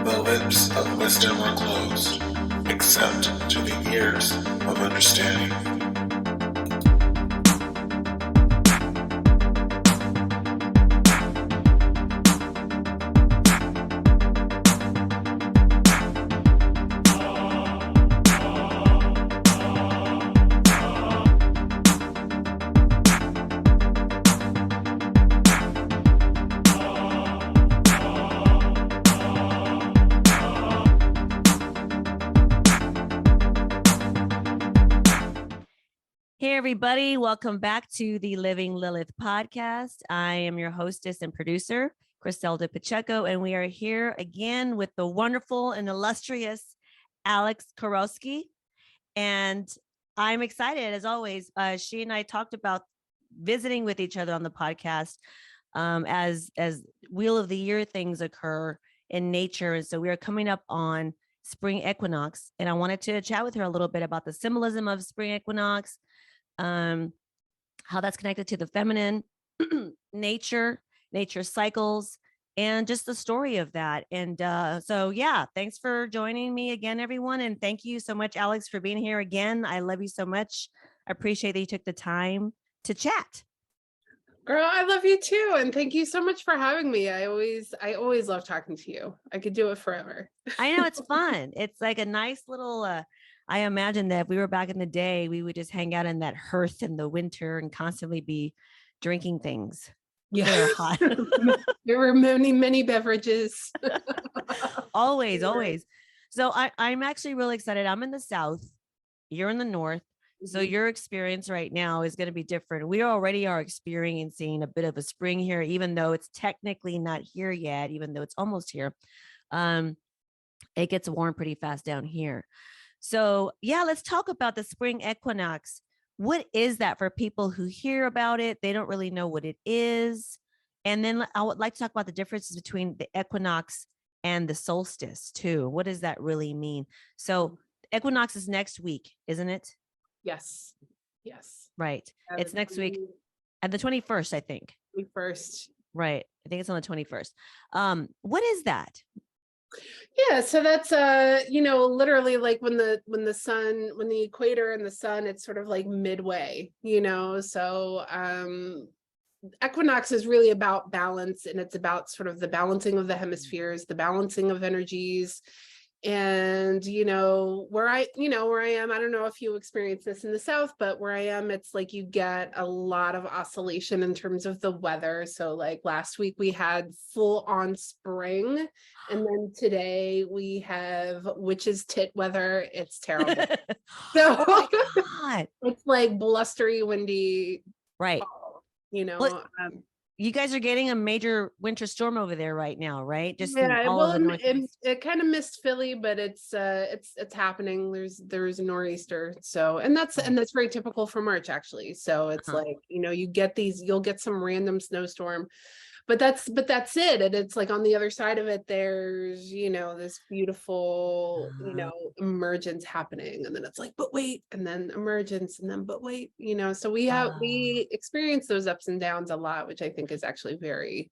The lips of wisdom are closed, except to the ears of understanding. Hey, everybody. Welcome back to the Living Lilith Podcast. I am your hostess and producer, Chriselda Pacheco, and we are here again with the wonderful and illustrious Alex Kurowski. And I'm excited, as always. She and I talked about visiting with each other on the podcast as Wheel of the Year things occur in nature. And so we are coming up on spring equinox, and I wanted to chat with her a little bit about the symbolism of spring equinox, how that's connected to the feminine, nature cycles, and just the story of that. And so, yeah, thanks for joining me again, everyone. And thank you so much, Alex, for being here again. I love you so much. I appreciate that you took the time to chat. Girl, I love you too. And thank you so much for having me. I always love talking to you. I could do it forever. I know, it's fun. It's like a nice little, I imagine that if we were back in the day, we would just hang out in that hearth in the winter and constantly be drinking things. Yeah. That are hot. There were many beverages. Always. So I'm actually really excited. I'm in the South. You're in the North. So your experience right now is going to be different. We already are experiencing a bit of a spring here, even though it's technically not here yet, even though it's almost here. It gets warm pretty fast down here. So yeah, let's talk about the spring equinox. What is that for people who hear about it? They don't really know what it is. And then I would like to talk about the differences between the equinox and the solstice too. What does that really mean? So equinox is next week, isn't it? Yes. Right. It's next week at the 21st, I think. 21st. Right. I think it's on the 21st. What is that? Yeah, so that's literally like when the equator and the sun, it's sort of like midway, so equinox is really about balance, and it's about sort of the balancing of the hemispheres, the balancing of energies. And where I am, I don't know if you experience this in the South, but where I am, it's like you get a lot of oscillation in terms of the weather. So like last week we had full on spring, and then today we have witch's tit weather. It's terrible. So oh my God. It's like blustery, windy, right? Well, you guys are getting a major winter storm over there right now, right? Just yeah, all well, of the Northeast. it kind of missed Philly, but it's happening. There's a nor'easter, so and that's very typical for March, actually. So it's like you get you'll get some random snowstorm, but that's it. And it's like on the other side of it, there's this beautiful emergence happening, and then it's like, but wait, and then emergence, and then but wait, so we experience those ups and downs a lot, which I think is actually very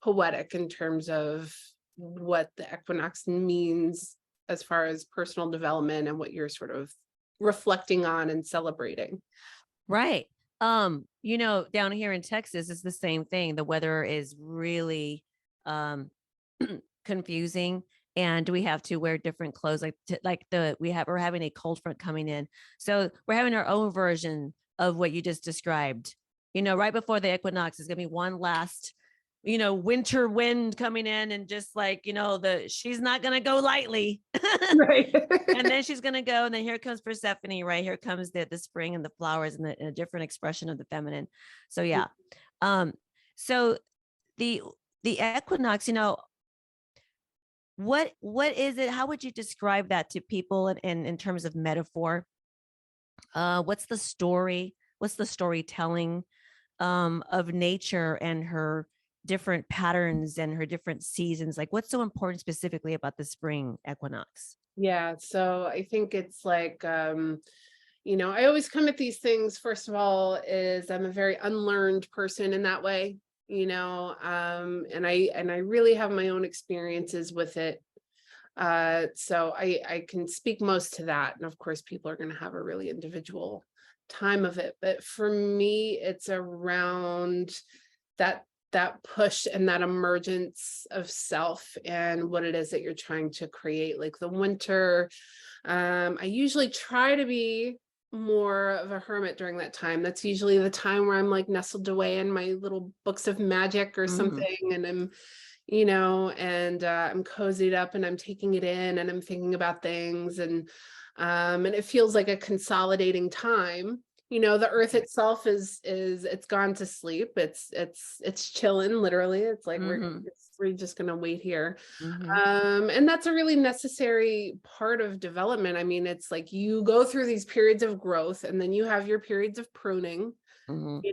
poetic in terms of what the equinox means as far as personal development and what you're sort of reflecting on and celebrating. Right. Down here in Texas, it's the same thing. The weather is really confusing, and we have to wear different clothes. We're having a cold front coming in, so we're having our own version of what you just described. Right before the equinox is going to be one last winter wind coming in and just like, she's not going to go lightly. Right. And then she's going to go. And then here comes Persephone, right? Here comes the spring and the flowers and a different expression of the feminine. So, yeah. So the equinox, what is it? How would you describe that to people in terms of metaphor? What's the story? What's the storytelling of nature and her different patterns and her different seasons? Like, what's so important specifically about the spring equinox? Yeah. So I think it's like, I always come at these things, first of all, is I'm a very unlearned person in that way, and I really have my own experiences with it. So I can speak most to that. And of course, people are going to have a really individual time of it. But for me, it's around that push and that emergence of self and what it is that you're trying to create. Like the winter, I usually try to be more of a hermit during that time. That's usually the time where I'm like nestled away in my little books of magic or something, and I'm I'm cozied up and I'm taking it in and I'm thinking about things, and it feels like a consolidating time. The earth itself is it's gone to sleep. It's chilling, literally. It's like we're just gonna wait here. And that's a really necessary part of development. I mean, it's like you go through these periods of growth and then you have your periods of pruning. And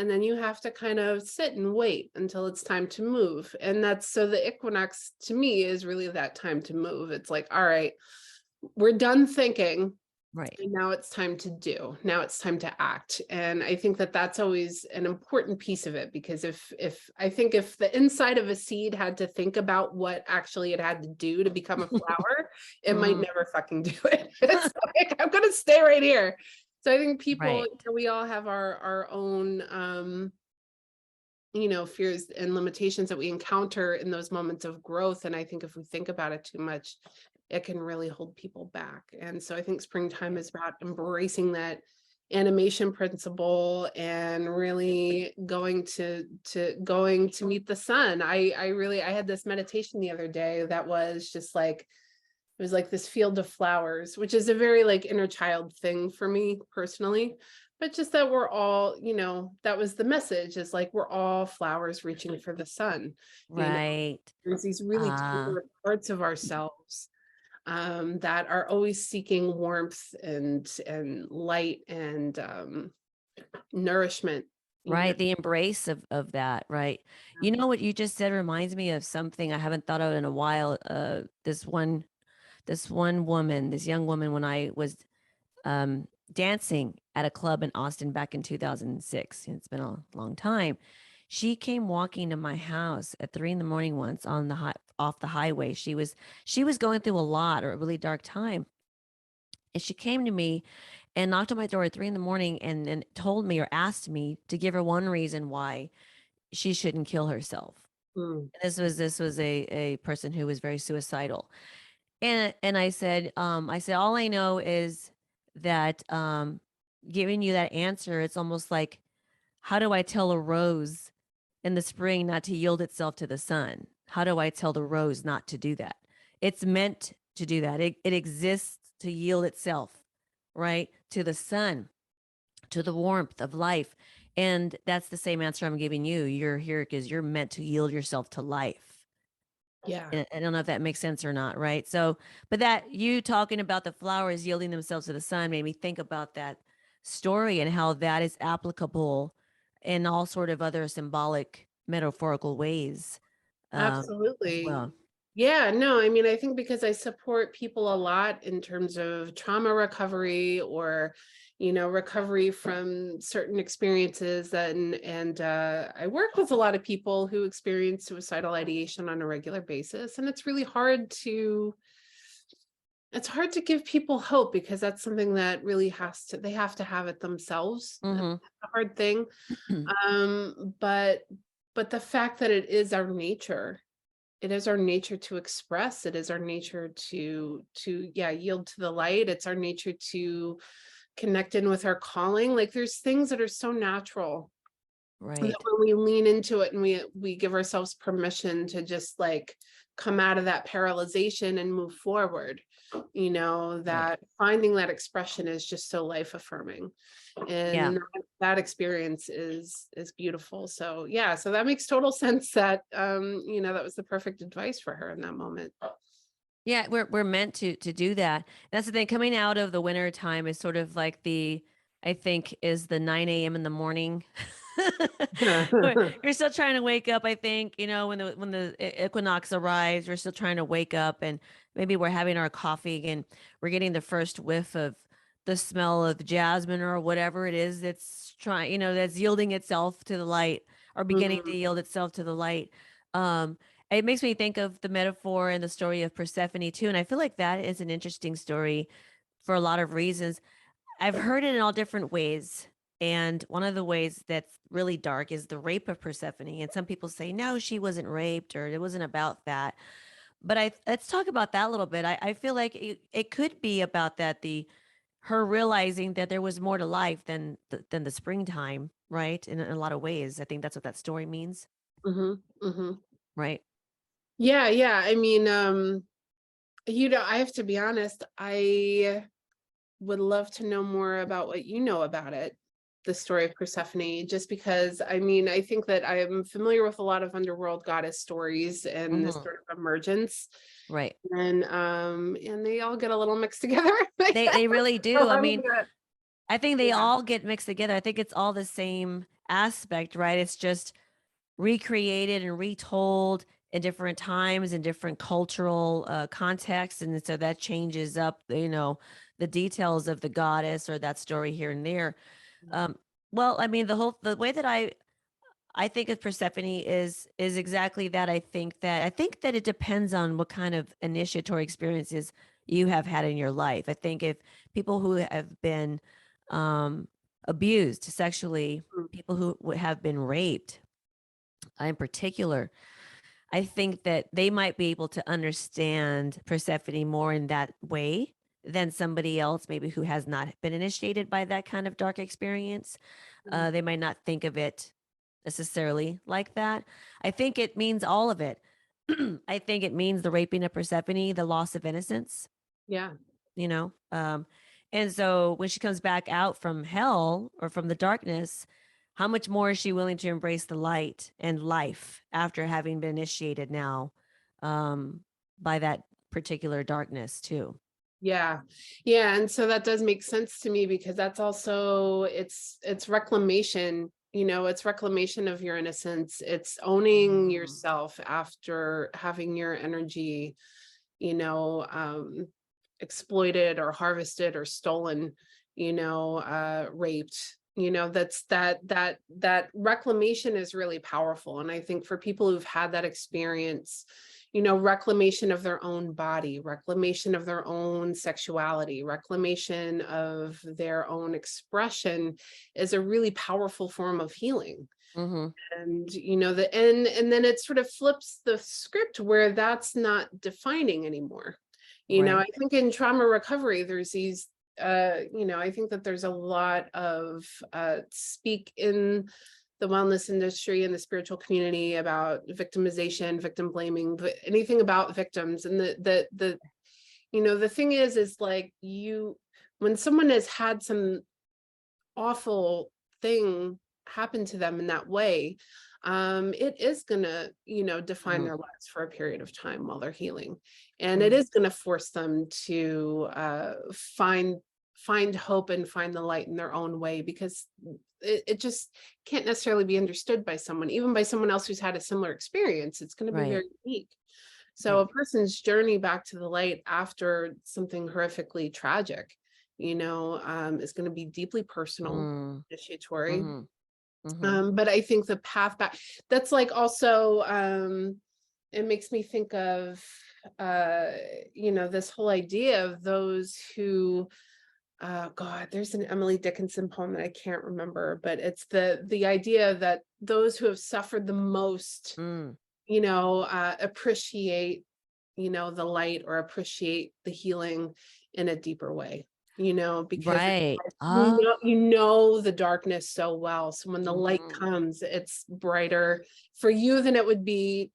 then you have to kind of sit and wait until it's time to move. And so the equinox to me is really that time to move. It's like, all right, we're done thinking. Right. And now it's time to do. Now it's time to act. And I think that that's always an important piece of it, because if the inside of a seed had to think about what actually it had to do to become a flower, it might never fucking do it. It's like, I'm going to stay right here. So I think people, we all have our own, fears and limitations that we encounter in those moments of growth. And I think if we think about it too much, it can really hold people back. And so I think springtime is about embracing that animation principle and really going to meet the sun. I had this meditation the other day that was just like, it was like this field of flowers, which is a very like inner child thing for me personally, but just that we're all, that was the message, is like, we're all flowers reaching for the sun. Right. There's these really tender parts of ourselves that are always seeking warmth and light and nourishment. Right. The embrace of that. Right. What you just said reminds me of something I haven't thought of in a while. This young woman, when I was dancing at a club in Austin back in 2006, it's been a long time. She came walking to my house at 3 a.m. once on off the highway. She was going through a really dark time. And she came to me and knocked on my door at 3 a.m. and told me, or asked me to give her one reason why she shouldn't kill herself. This was a person who was very suicidal. And I said, all I know is that giving you that answer, it's almost like, how do I tell a rose in the spring not to yield itself to the sun? How do I tell the rose not to do that? It's meant to do that. It exists to yield itself, right, to the sun, to the warmth of life. And that's the same answer I'm giving you. You're here because you're meant to yield yourself to life. Yeah. And I don't know if that makes sense or not, right? So, but that you talking about the flowers yielding themselves to the sun made me think about that story and how that is applicable in all sort of other symbolic, metaphorical ways. Absolutely. Well. Yeah, no, I mean, I think because I support people a lot in terms of trauma recovery or, recovery from certain experiences, and I work with a lot of people who experience suicidal ideation on a regular basis. And it's really hard to give people hope, because that's something that really they have to have it themselves. That's a hard thing. But the fact that it is our nature. It is our nature to express. It is our nature to yield to the light. It's our nature to connect in with our calling. Like, there's things that are so natural Right. that when we lean into it and we give ourselves permission to just like come out of that paralyzation and move forward, that finding that expression is just so life affirming. And that experience is beautiful. So yeah, so that makes total sense that that was the perfect advice for her in that moment. Yeah, we're meant to do that. That's the thing. Coming out of the winter time is sort of like I think is the 9 a.m. in the morning. You're still trying to wake up. I think, when the equinox arrives, we're still trying to wake up, and maybe we're having our coffee and we're getting the first whiff of the smell of jasmine or whatever it is that's trying, that's yielding itself to the light, or beginning to yield itself to the light. It makes me think of the metaphor and the story of Persephone too. And I feel like that is an interesting story for a lot of reasons. I've heard it in all different ways. And one of the ways that's really dark is the rape of Persephone. And some people say, no, she wasn't raped, or it wasn't about that. But let's talk about that a little bit. I feel like it could be about that, her realizing that there was more to life than the springtime, right? In a lot of ways. I think that's what that story means. Right. Yeah. I mean, I have to be honest, I would love to know more about what you know about it, the story of Persephone, just because, I mean, I think that I am familiar with a lot of underworld goddess stories and this sort of emergence. Right. And they all get a little mixed together. They really do. I mean, I think they all get mixed together. I think it's all the same aspect, right? It's just recreated and retold in different times in different cultural contexts, and so that changes up the details of the goddess or that story here and there. Well, I mean, the way that I think of Persephone is exactly that. I think that it depends on what kind of initiatory experiences you have had in your life. I think if people who have been abused sexually, people who have been raped in particular, I think that they might be able to understand Persephone more in that way than somebody else, maybe who has not been initiated by that kind of dark experience. They might not think of it necessarily like that. I think it means all of it. I think it means the raping of Persephone, the loss of innocence. Yeah. And so when she comes back out from hell or from the darkness, how much more is she willing to embrace the light and life after having been initiated now by that particular darkness too? Yeah. And so that does make sense to me, because that's also, it's reclamation, it's reclamation of your innocence. It's owning yourself after having your energy, exploited or harvested or stolen, raped. That's that reclamation is really powerful. And I think for people who've had that experience, reclamation of their own body, reclamation of their own sexuality, reclamation of their own expression is a really powerful form of healing. And and then it sort of flips the script where that's not defining anymore. I think in trauma recovery, there's these I think that there's a lot of speak in the wellness industry and the spiritual community about victimization, victim blaming, but anything about victims. And the thing is like, when someone has had some awful thing happen to them in that way, it is gonna, define their lives for a period of time while they're healing. And it is gonna force them to find hope and find the light in their own way, because it just can't necessarily be understood by someone, even by someone else who's had a similar experience. It's going to be very unique. So a person's journey back to the light after something horrifically tragic, is going to be deeply personal, initiatory. But I think the path back, that's like also, it makes me think of, this whole idea of those who, God, there's an Emily Dickinson poem that I can't remember, but it's the idea that those who have suffered the most, appreciate, the light, or appreciate the healing in a deeper way. because Right. you know the darkness so well. So when the light comes, it's brighter for you than it would be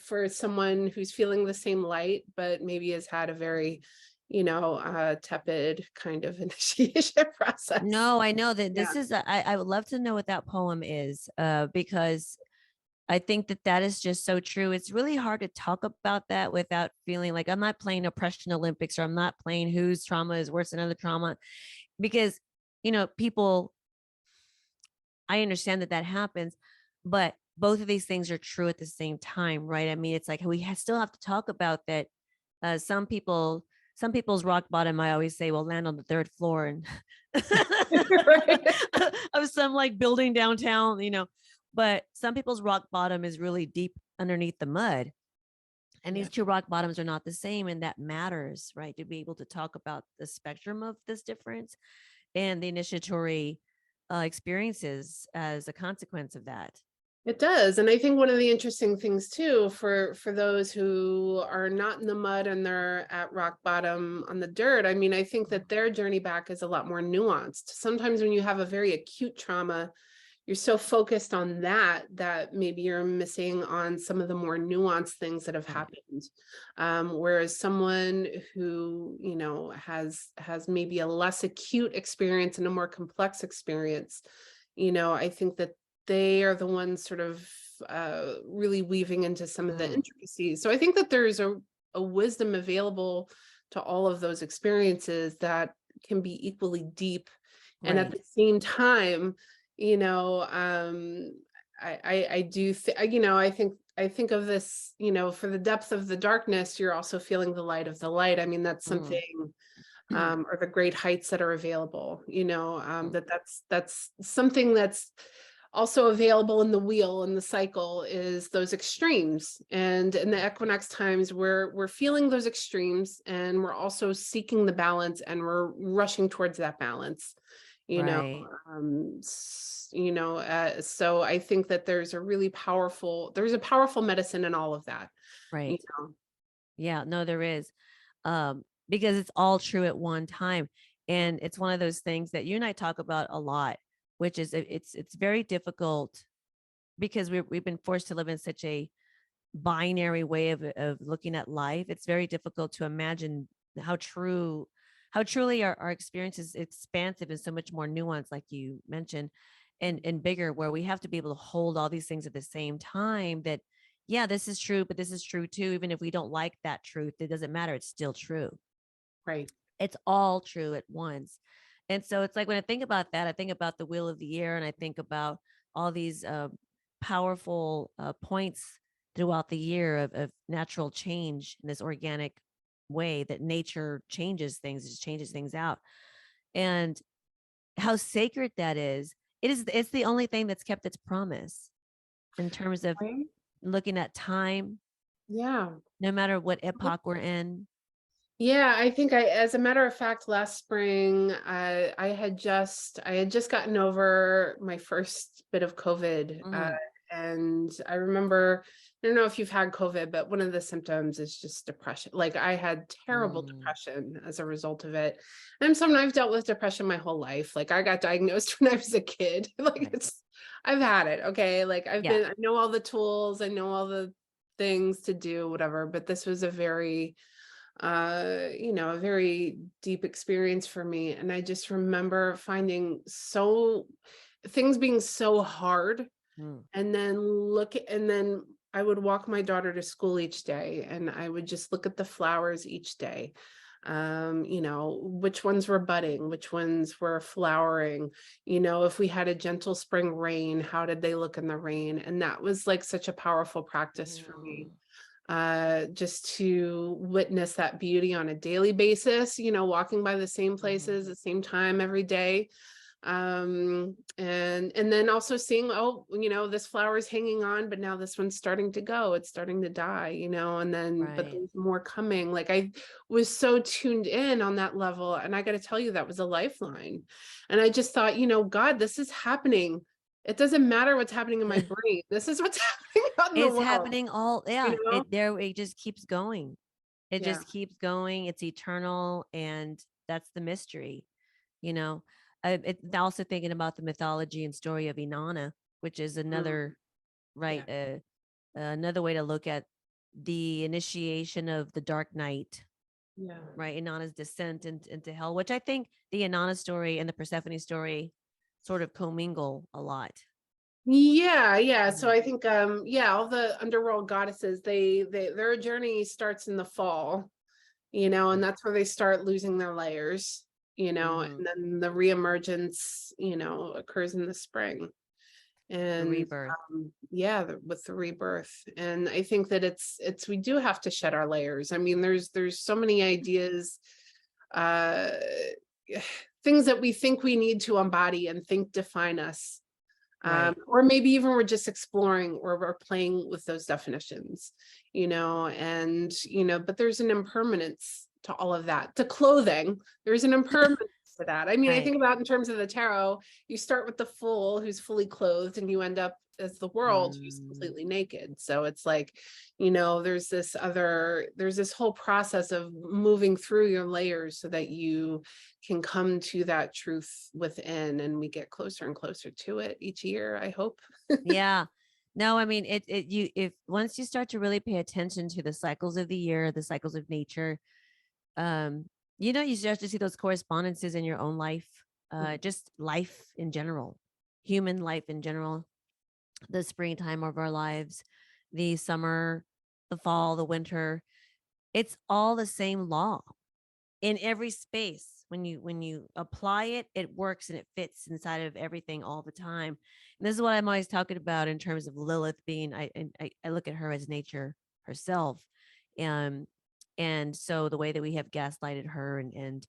for someone who's feeling the same light, but maybe has had a very, tepid kind of initiation process. No, I know that this is, I would love to know what that poem is, because I think that is just so true. It's really hard to talk about that without feeling like I'm not playing Oppression Olympics, or I'm not playing whose trauma is worse than other trauma, because, people, I understand that happens, but both of these things are true at the same time, right? I mean, it's like we still have to talk about that. Some people's rock bottom, I always say, will land on the third floor and of some like building downtown, but some people's rock bottom is really deep underneath the mud. And these two rock bottoms are not the same. And that matters, right? To be able to talk about the spectrum of this difference and the initiatory experiences as a consequence of that. It does. And I think one of the interesting things too, for those who are not in the mud and they're at rock bottom on the dirt, I mean, I think that their journey back is a lot more nuanced. Sometimes when you have a very acute trauma, you're so focused on that maybe you're missing on some of the more nuanced things that have happened. Whereas someone who, has maybe a less acute experience and a more complex experience, I think that they are the ones sort of really weaving into some of the intricacies. So I think that there's a wisdom available to all of those experiences that can be equally deep. And at the same time, I do I think of this, for the depth of the darkness, you're also feeling the light of the light. I mean, that's something, or the great heights that are available, that's something that's also available in the wheel and the cycle, is those extremes. And in the equinox times, we're feeling those extremes, and we're also seeking the balance, and we're rushing towards that balance. So I think that there's a powerful medicine in all of that. Right. Yeah, no, there is. Because it's all true at one time. And it's one of those things that you and I talk about a lot, which is it's very difficult because we've been forced to live in such a binary way of looking at life. It's very difficult to imagine how truly our experience is expansive and so much more nuanced, like you mentioned, and bigger, where we have to be able to hold all these things at the same time. That, yeah, this is true, but this is true too. Even if we don't like that truth, it doesn't matter. It's still true. Right. It's all true at once. And so it's like, when I think about that, I think about the wheel of the year, and I think about all these powerful points throughout the year of natural change in this organic way that nature changes things, just changes things out. And how sacred that is. It's the only thing that's kept its promise in terms of looking at time. Yeah. No matter what epoch we're in. Yeah, I think as a matter of fact, last spring, I had just gotten over my first bit of COVID. And I remember, I don't know if you've had COVID, but one of the symptoms is just depression. Like, I had terrible depression as a result of it. And I'm someone, I've dealt with depression my whole life. Like, I got diagnosed when I was a kid. Like, I've had it. Okay. Like, I know all the tools, I know all the things to do, whatever, but this was a very deep experience for me. And I just remember finding things being so hard. And then I would walk my daughter to school each day, and I would just look at the flowers each day. Which ones were budding, which ones were flowering, if we had a gentle spring rain, how did they look in the rain? And that was like such a powerful practice for me. Just to witness that beauty on a daily basis, walking by the same places, the same time every day. And then also seeing, this flower is hanging on, but now this one's starting to go, it's starting to die, and then, but there's more coming. Like, I was so tuned in on that level. And I got to tell you, that was a lifeline. And I just thought, God, this is happening. It doesn't matter what's happening in my brain. This is what's happening out in the world. It's happening all, it just keeps going. It just keeps going. It's eternal. And that's the mystery, you know. Also thinking about the mythology and story of Inanna, which is another right, another way to look at the initiation of the Dark Night, Yeah. right? Inanna's descent into hell, which I think the Inanna story and the Persephone story sort of commingle a lot. Yeah. So I think all the underworld goddesses, their journey starts in the fall, and that's where they start losing their layers, and then the reemergence, occurs in the spring. The And rebirth. with the rebirth. And I think that it's we do have to shed our layers. I mean, there's so many ideas, things that we think we need to embody and think define us. Right. Or maybe even we're just exploring, or we're playing with those definitions, but there's an impermanence to all of that. To clothing, there's an impermanence to that. I mean, I think about in terms of the tarot, you start with the fool who's fully clothed, and you end up as the world who's completely naked. So it's like, there's this whole process of moving through your layers so that you can come to that truth within, and we get closer and closer to it each year, I hope. Yeah. No, I mean, if once you start to really pay attention to the cycles of the year, the cycles of nature, you start to see those correspondences in your own life, just life in general, human life in general, the springtime of our lives, the summer, the fall, the winter. It's all the same law in every space. When you apply it, it works and it fits inside of everything all the time. And this is what I'm always talking about in terms of Lilith being, I look at her as nature herself. And so the way that we have gaslighted her and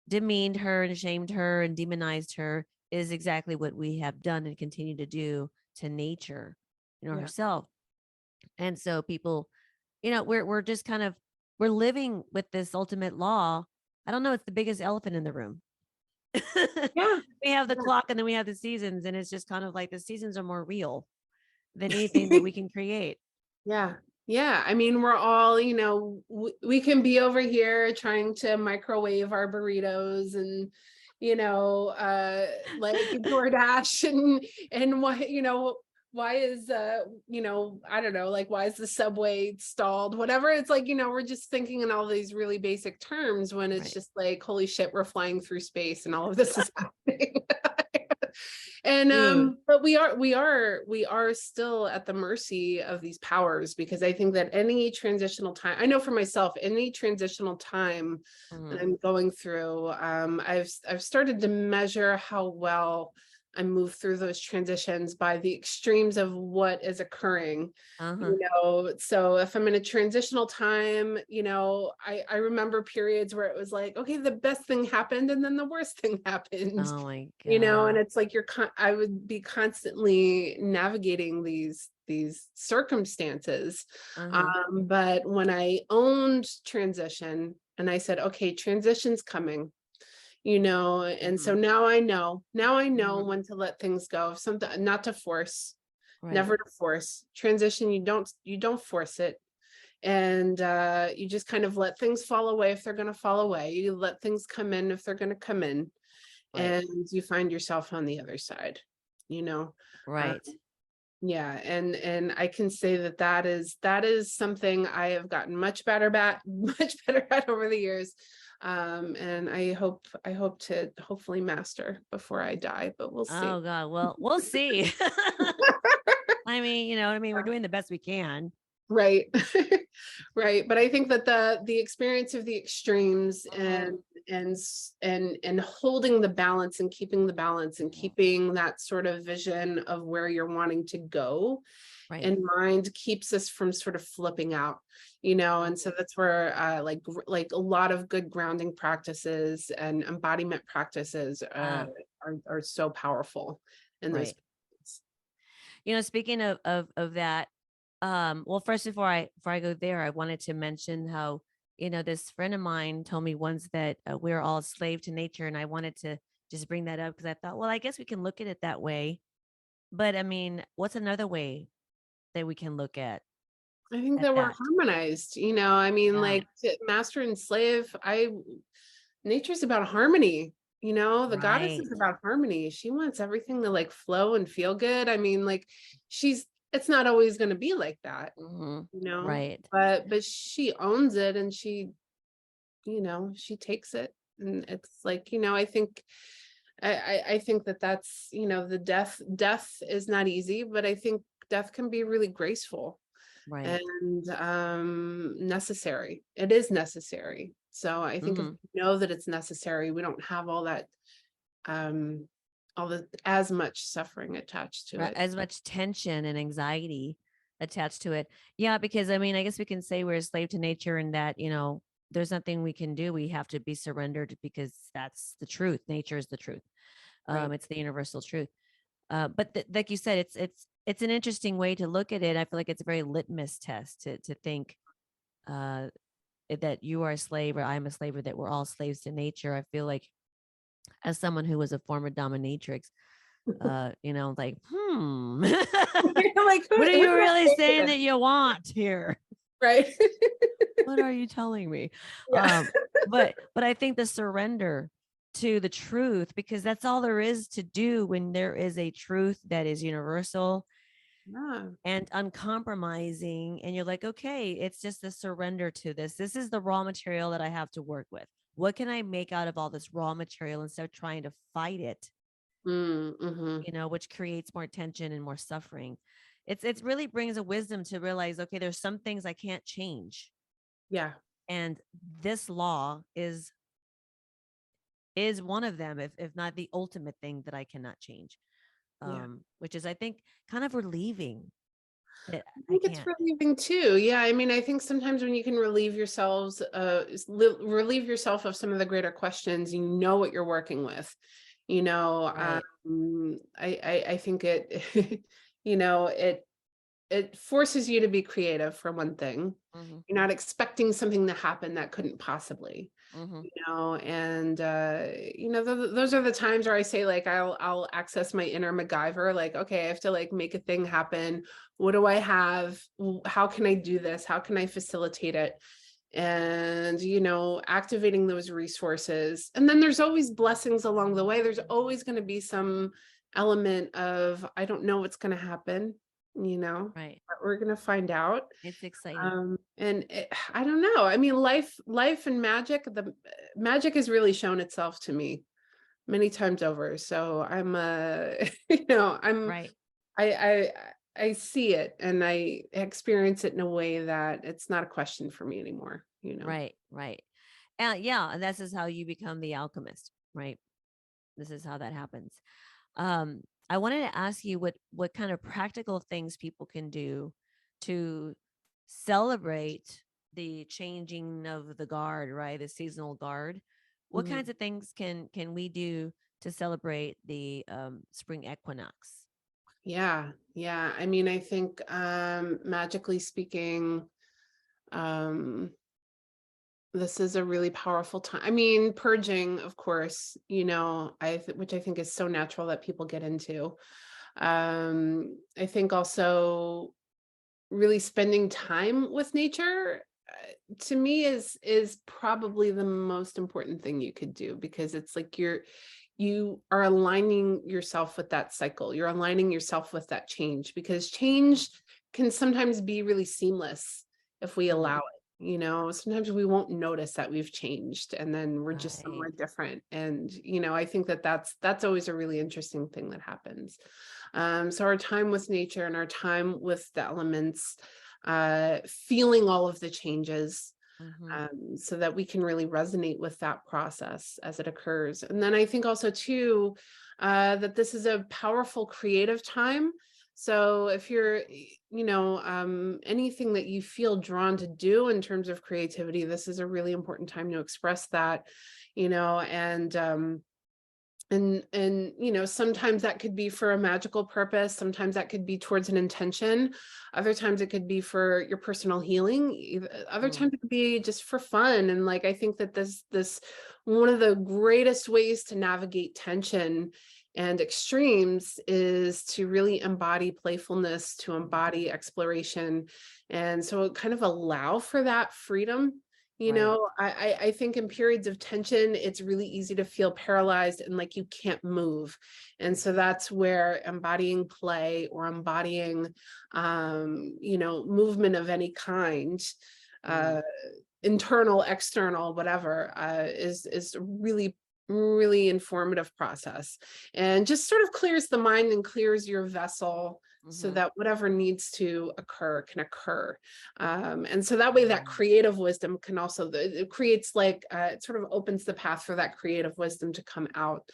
demeaned her and shamed her and demonized her is exactly what we have done and continue to do to nature, herself. And so people, we're just kind of, we're living with this ultimate law. I don't know. It's the biggest elephant in the room. Yeah. We have the clock, and then we have the seasons, and it's just kind of like the seasons are more real than anything that we can create. Yeah. I mean, we're all, we can be over here trying to microwave our burritos and, like DoorDash and why is I don't know, like, why is the subway stalled, whatever. It's like, we're just thinking in all these really basic terms when it's just like, holy shit, we're flying through space and all of this is happening. And but we are still at the mercy of these powers, because I think that any transitional time, I know for myself, any transitional time that I'm going through, I've started to measure how well I move through those transitions by the extremes of what is occurring. So if I'm in a transitional time, I remember periods where it was like, okay, the best thing happened and then the worst thing happened. Oh my God. And it's like I would be constantly navigating these circumstances. But when I owned transition and I said, okay, transition's coming, and so now I know when to let things go. Something not to force, never to force transition. You don't force it. And you just kind of let things fall away if they're going to fall away. You let things come in if they're going to come in. And you find yourself on the other side, Right. Yeah. And I can say that is something I have gotten much better at over the years. And I hope to hopefully master before I die, but we'll see. Oh God. Well, we'll see. I mean, we're doing the best we can. Right. Right. But I think that the experience of the extremes and holding the balance and keeping the balance and keeping that sort of vision of where you're wanting to go in mind keeps us from sort of flipping out, and so that's where like a lot of good grounding practices and embodiment practices are so powerful in those. Speaking of that, well, first, before I go there, I wanted to mention how, this friend of mine told me once that we're all slave to nature. And I wanted to just bring that up because I thought, well, I guess we can look at it that way. But I mean, what's another way that we can look at I think at that we're that. harmonized, I mean, Yeah. like master and slave, nature's about harmony, the goddess Right. is about harmony. She wants everything to like flow and feel good. I mean, like it's not always going to be like that, Right. but she owns it, and she takes it, and it's like, I think I think that's, the death is not easy, but I think death can be really graceful Right. and necessary. It is necessary. So I think if Mhm. we know that it's necessary, we don't have all the as much suffering attached to Right, it. as much tension and anxiety attached to it. Yeah, because I mean, I guess we can say we're a slave to nature and that, there's nothing we can do. We have to be surrendered because that's the truth. Nature is the truth. Right. It's the universal truth. But like you said, it's an interesting way to look at it. I feel like it's a very litmus test to think uh, that you are a slave or I'm a slave or that we're all slaves to nature. I feel like as someone who was a former dominatrix, like, Like what are who's you really okay with saying it? that you want here? Right. What are you telling me? Yeah. But I think the surrender to the truth, because that's all there is to do when there is a truth that is universal Yeah. and uncompromising. And you're like, okay, it's just the surrender to this. This is the raw material that I have to work with. What can I make out of all this raw material instead of trying to fight it? Mm-hmm. Which creates more tension and more suffering. It's really brings a wisdom to realize, okay, there's some things I can't change. Yeah. And this law is one of them, if not the ultimate thing that I cannot change. Yeah. Which is, I think, kind of relieving that I I think it's can't. relieving too. Yeah, I mean, I think sometimes when you can relieve yourself of some of the greater questions, you know what you're working with. Right. I think it, it forces you to be creative for one thing. Mm-hmm. You're not expecting something to happen that couldn't possibly. Mm-hmm. And those are the times where I say, like, I'll access my inner MacGyver, like, okay, I have to like make a thing happen. What do I have? How can I do this? How can I facilitate it? And activating those resources. And then there's always blessings along the way. There's always going to be some element of, I don't know what's going to happen, Right. but we're going to find out. It's exciting. I don't know. I mean, life and magic, the magic has really shown itself to me many times over. So I'm, Right. I see it and I experience it in a way that it's not a question for me anymore, Right. Right. Yeah. And this is how you become the alchemist, right? This is how that happens. I wanted to ask you what kind of practical things people can do to celebrate the changing of the guard, right? The seasonal guard. What Mhm. kinds of things can we do to celebrate the spring equinox? Yeah. Yeah. I mean, I think, magically speaking, um, this is a really powerful time. I mean, purging, of course, which I think is so natural that people get into. I think also really spending time with nature, to me is probably the most important thing you could do, because it's like you are aligning yourself with that cycle. You're aligning yourself with that change, because change can sometimes be really seamless if we allow it. Sometimes we won't notice that we've changed, and then we're just Right. somewhere different. And I think that's always a really interesting thing that happens. So our time with nature and our time with the elements, feeling all of the changes, so that we can really resonate with that process as it occurs. And then I think also too, that this is a powerful creative time. So if you're, anything that you feel drawn to do in terms of creativity, this is a really important time to express that, and sometimes that could be for a magical purpose, sometimes that could be towards an intention, other times it could be for your personal healing, other times it could be just for fun. And like, I think that this one of the greatest ways to navigate tension And extremes is to really embody playfulness, to embody exploration. And so kind of allow for that freedom. You Right. know, I think in periods of tension, it's really easy to feel paralyzed and like you can't move. And so that's where embodying play or embodying, you know, movement of any kind, internal, external, whatever, is really, really informative process, and just sort of clears the mind and clears your vessel so that whatever needs to occur can occur. And so that way that creative wisdom can also, it creates like, it sort of opens the path for that creative wisdom to come out.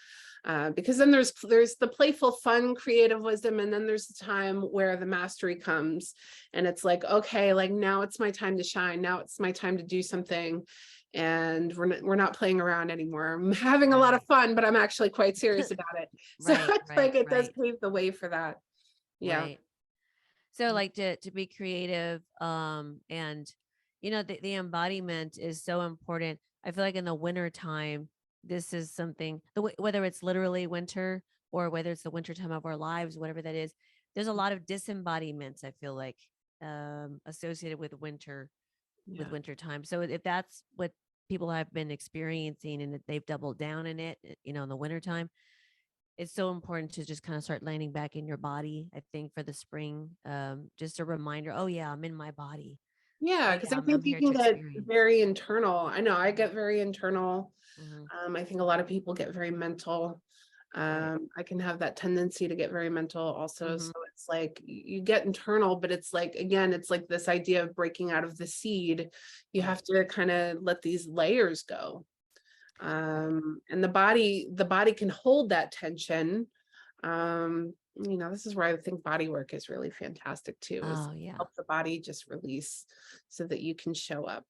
Because then there's the playful, fun, creative wisdom, and then there's the time where the mastery comes, and it's like, okay, like now it's my time to shine. Now it's my time to do something, and we're not playing around anymore. I'm having a lot of fun, but I'm actually quite serious about it. So it's like it does pave the way for that. Yeah. Right. So like to be creative, and you know, the embodiment is so important. I feel like in the winter time, this is something, whether it's literally winter or whether it's the winter time of our lives, whatever that is, there's a lot of disembodiments, I feel like, associated with winter, with winter time. So if that's what people have been experiencing and that they've doubled down in it, you know, in the winter time, it's so important to just kind of start landing back in your body. I think for the spring, just a reminder, oh yeah, I'm in my body. Yeah, Oh because yeah, I I'm think you here can to get experience. very internal. I know I get very internal. Mhm. I think a lot of people get very mental. Right. I can have that tendency to get very mental also. So Mhm. it's like you get internal, but it's like, again, it's like this idea of breaking out of the seed. You have Right. to kind of let these layers go. Right. And the body can hold that tension. You know, this is where I think body work is really fantastic too, is Oh yeah. help the body just release so that you can show up.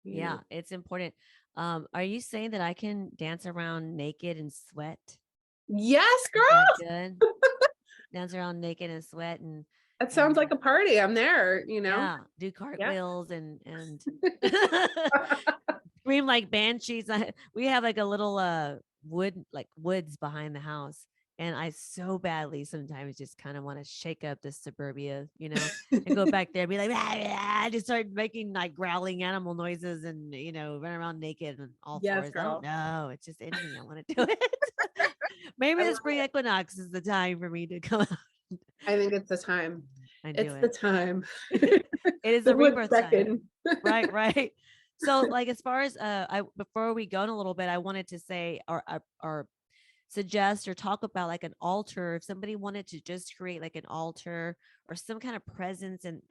You know? Yeah, it's important. Are you saying that I can dance around naked and sweat? Yes, Is that girl. good? Dance around naked and sweat That sounds and like a party. I'm there, you know? yeah, do Yeah. cartwheels and scream like banshees. We have like a little woods behind the house. And I so badly sometimes just kind of want to shake up the suburbia, you know, and go back there and be like, just start making like growling animal noises and, you know, run around naked and all Yes, fours. I don't girl. know. It's just in me. I want to do it. Maybe I the love spring it. equinox is the time for me to come out I think it's the time. and do It's the it. time. It is The the wood rebirth time. beckon. Right, right. So like as far as I before we go in a little bit, I wanted to say or suggest or talk about like an altar. If somebody wanted to just create like an altar or some kind of presence and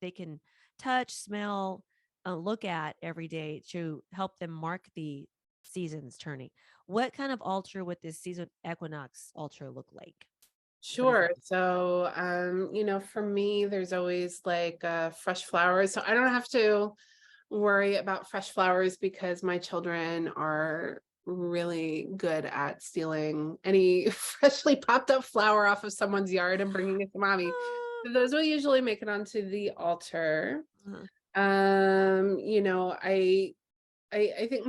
they can touch, smell, look at every day to help them mark the seasons turning. What kind of altar would this season equinox altar look like? What does Sure. that? So, you know, for me, there's always like fresh flowers. So I don't have to worry about fresh flowers because my children are really good at stealing any freshly popped up flower off of someone's yard and bringing it to mommy. So those will usually make it onto the altar. Uh, You know, I think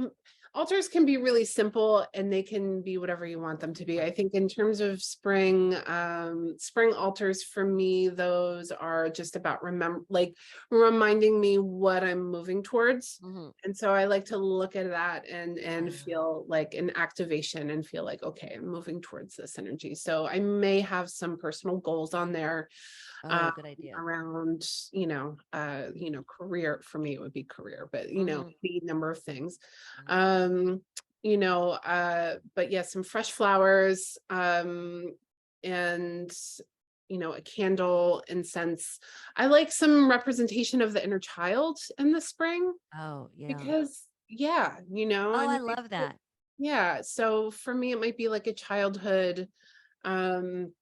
altars can be really simple and they can be whatever you want them to be. I think in terms of spring altars for me, those are just about reminding me what I'm moving towards. mhm. And so I like to look at that and Ah, feel like an activation and feel like, okay, I'm moving towards this energy. So I may have some personal goals on there oh, good idea. around, career. For me, it would be career, but Mhm. the number of things. Mhm. But yeah, some fresh flowers, and a candle, incense. I like some representation of the inner child in the spring Oh, yeah. because yeah, Oh, I and love that. yeah, so for me it might be like a childhood um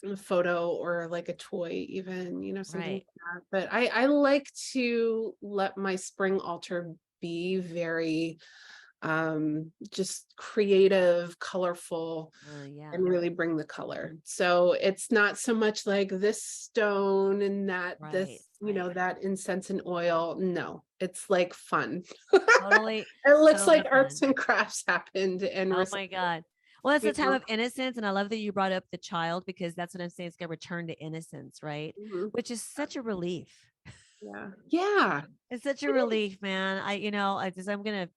a photo or like a toy even, something like Right. that. But I like to let my spring altar be very just creative, colorful, Yeah. and really bring the color. So it's not so much like this stone and that this, Right. Right. that incense and oil. No, it's like fun. Totally. It looks Totally like arts fun. and crafts happened and Oh my God. Well, it's you a time know? of innocence. And I love that you brought up the child, because that's what I'm saying. It's going to return to innocence, right? Mhm. Which is such a relief. Yeah. Yeah. It's such a relief, man. I'm going to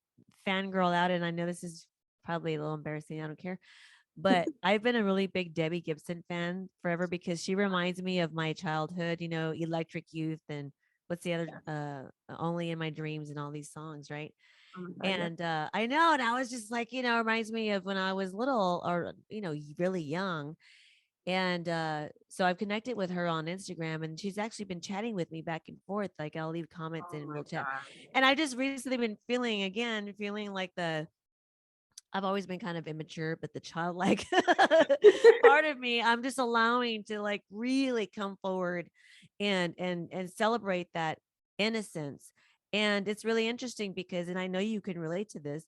fangirl out. And I know this is probably a little embarrassing. I don't care. But I've been a really big Debbie Gibson fan forever, because she reminds me of my childhood, Electric Youth, and what's the other, Only in My Dreams, and all these songs, right? Oh my God, yeah. And I know, and I was just like, reminds me of when I was little, or really young. And so I've connected with her on Instagram, and she's actually been chatting with me back and forth. Like, I'll leave comments Oh and my we'll chat. God. And I just recently been feeling like I've always been kind of immature, but the childlike part of me, I'm just allowing to like really come forward and celebrate that innocence. And it's really interesting because, and I know you can relate to this,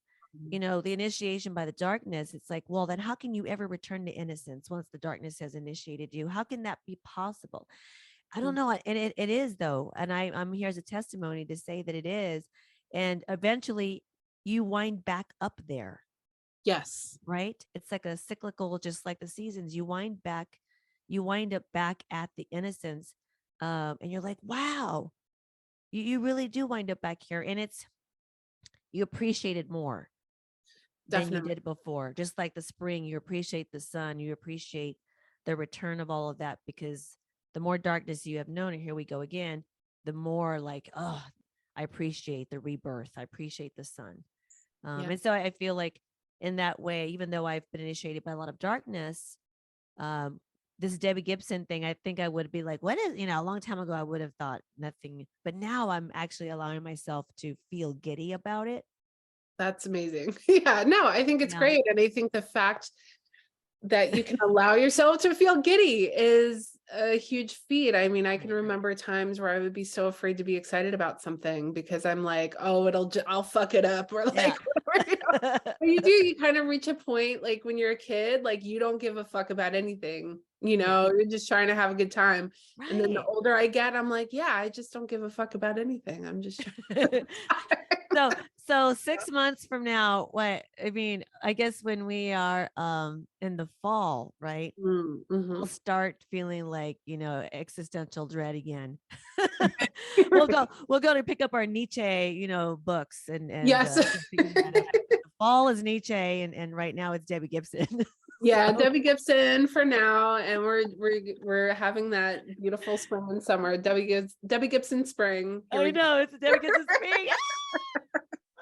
the initiation by the darkness. It's like, well, then how can you ever return to innocence once the darkness has initiated you? How can that be possible? I don't know. And it is, though. And I'm here as a testimony to say that it is. And eventually you wind back up there. Yes. Right? It's like a cyclical, just like the seasons. You wind up back at the innocence. And you're like, wow, you really do wind up back here. And you appreciate it more than you Definitely. did before. Just like the spring, you appreciate the sun, you appreciate the return of all of that, because the more darkness you have known, and here we go again, the more like, oh, I appreciate the rebirth. I appreciate the sun. Yeah. And so I feel like in that way, even though I've been initiated by a lot of darkness, this Debbie Gibson thing, I think I would be like, what is, a long time ago, I would have thought nothing, but now I'm actually allowing myself to feel giddy about it. That's amazing. Yeah, no, I think it's Yeah. great. And I think the fact that you can allow yourself to feel giddy is a huge feat. I mean, I can remember times where I would be so afraid to be excited about something because I'm like, oh, I'll fuck it up, or like, whatever, you kind of reach a point, like when you're a kid, like you don't give a fuck about anything, you're just trying to have a good time. Right. And then the older I get, I'm like, yeah, I just don't give a fuck about anything. I'm just trying So 6 months from now, I guess when we are in the fall, right? Mm-hmm. We'll start feeling like, existential dread again. We'll go to pick up our Nietzsche, books and Yes. Fall is Nietzsche, and right now it's Debbie Gibson. Yeah, Debbie Gibson for now, and we're having that beautiful spring and summer. Debbie Gibson spring. Here we go. I know it's Debbie Gibson spring.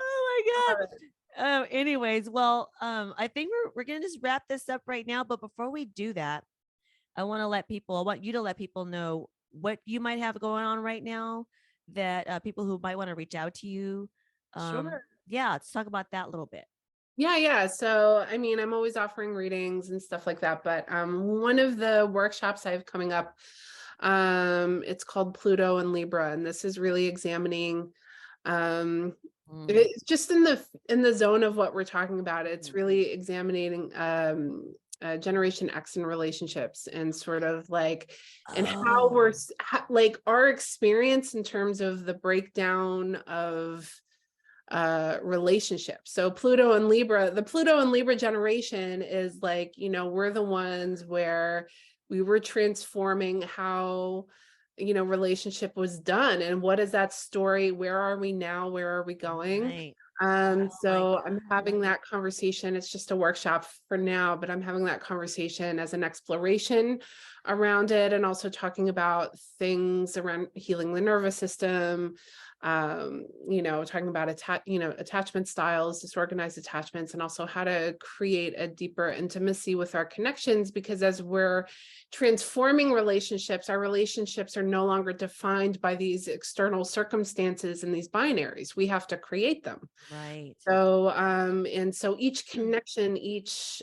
Oh my God. Anyways, well, I think we're gonna just wrap this up right now. But before we do that, I want you to let people know what you might have going on right now, that people who might want to reach out to you. Sure. Yeah, let's talk about that a little bit. Yeah. So, I mean, I'm always offering readings and stuff like that, but one of the workshops I have coming up, it's called Pluto and Libra, and this is really examining it's just in the zone of what we're talking about. It's really examining Generation X in relationships, and sort of like, and how we're like our experience in terms of the breakdown of relationships. So Pluto and Libra, the Pluto and Libra generation is like, we're the ones where we were transforming how relationship was done, and what is that story, where are we now, where are we going? Right. So I'm having that conversation. It's just a workshop for now, but I'm having that conversation as an exploration around it, and also talking about things around healing the nervous system, talking about attachment styles, disorganized attachments, and also how to create a deeper intimacy with our connections, because as we're transforming relationships, our relationships are no longer defined by these external circumstances and these binaries. We have to create them. Right. So and so each connection, each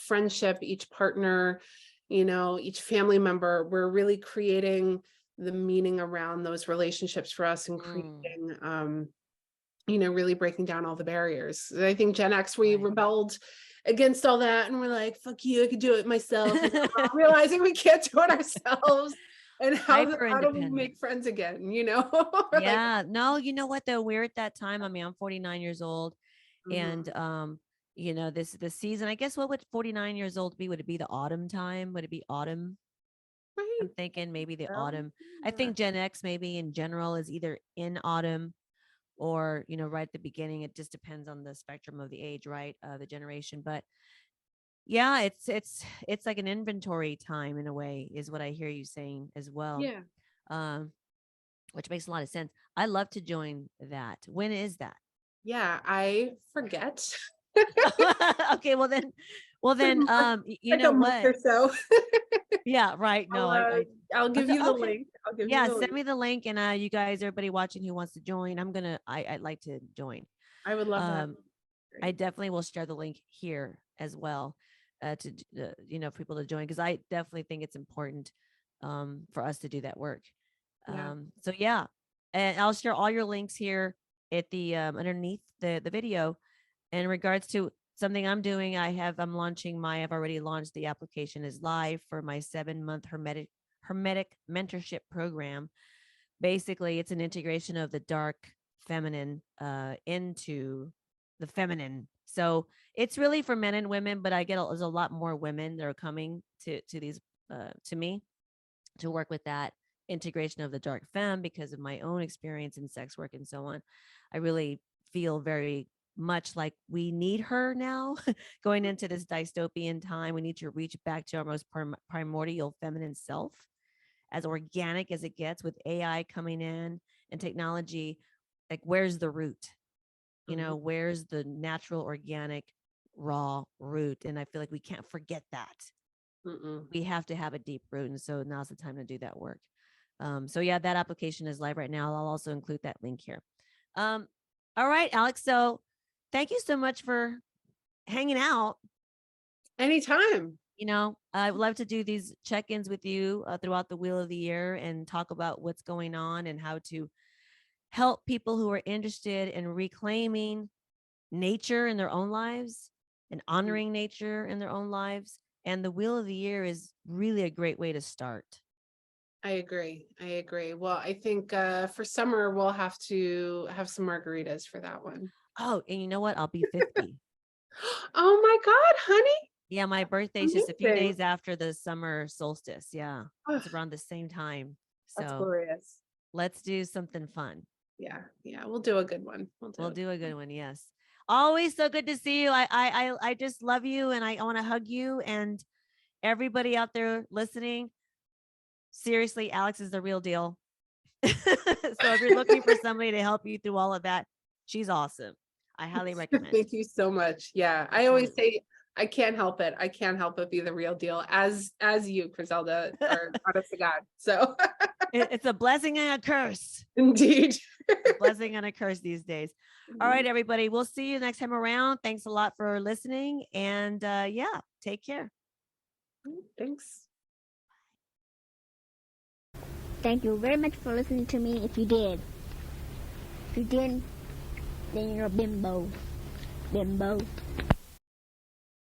friendship, each partner, each family member, we're really creating the meaning around those relationships for us, and creating really breaking down all the barriers. I think Gen X, we rebelled against all that, and we're like, fuck you, I could do it myself. Realizing we can't do it ourselves, and how do we make friends again? Yeah. No, you know what though, we're at that time. I mean, I'm 49 years old, and you know, this season. I guess what would 49 years old be? Would it be the autumn time? Would it be autumn? Right. I'm thinking maybe the So, autumn. I yeah. think Gen X maybe in general is either in autumn or, you know, right at the beginning. It just depends on the spectrum of the age, right? The generation. But yeah, it's like an inventory time in a way, is what I hear you saying as well. Yeah. Um, which makes a lot of sense. I love to join that. When is that? Yeah, I forget. Okay, well then, you Like know a month or what? so. Yeah, right. No, I'll give you the okay. link. I'll give you Yeah, the send link. me the link, and you guys, everybody watching who wants to join, I'd like to join. I would love that. I definitely will share the link here as well, you know, for people to join, because I definitely think it's important for us to do that work. Yeah. So yeah, and I'll share all your links here at the underneath the video. In regards to something I'm doing, I'm launching I've already launched, the application is live for my 7-month hermetic mentorship program. Basically, it's an integration of the dark feminine into the feminine. So it's really for men and women, but there's a lot more women that are coming to these to me to work with that integration of the dark femme, because of my own experience in sex work and so on. I really feel very much like we need her now going into this dystopian time. We need to reach back to our most primordial feminine self, as organic as it gets, with AI coming in and technology. Like, where's the root? You know, where's the natural, organic, raw root? And I feel like we can't forget that. We have to have a deep root. And so now's the time to do that work. So yeah, that application is live right now. I'll also include that link here. All right, Alex. So thank you so much for hanging out. Anytime. You know, I would love to do these check-ins with you throughout the wheel of the year and talk about what's going on and how to help people who are interested in reclaiming nature in their own lives and honoring nature in their own lives. And the wheel of the year is really a great way to start. I agree. Well, I think for summer, we'll have to have some margaritas for that one. Oh, and you know what? I'll be 50. Oh my God, honey. Yeah, my birthday's just a few Amazing. days after the summer solstice. Yeah, it's Ugh, around the same time. that's So glorious. let's do something fun. Yeah, we'll do a good one. We'll do a good one. Yes. Always so good to see you. I just love you, and I want to hug you, and everybody out there listening. Seriously, Alex is the real deal. So if you're looking for somebody to help you through all of that, she's awesome. I highly recommend. Thank you so much. Yeah, I always say I can't help it. I can't help but be the real deal, as you, Chriselda, are honest to God. So it's a blessing and a curse. Indeed. A blessing and a curse these days. All right, everybody. We'll see you next time around. Thanks a lot for listening. And yeah, take care. Thanks. Thank you very much for listening to me. If you did. If you didn't, then you're a bimbo. Bimbo.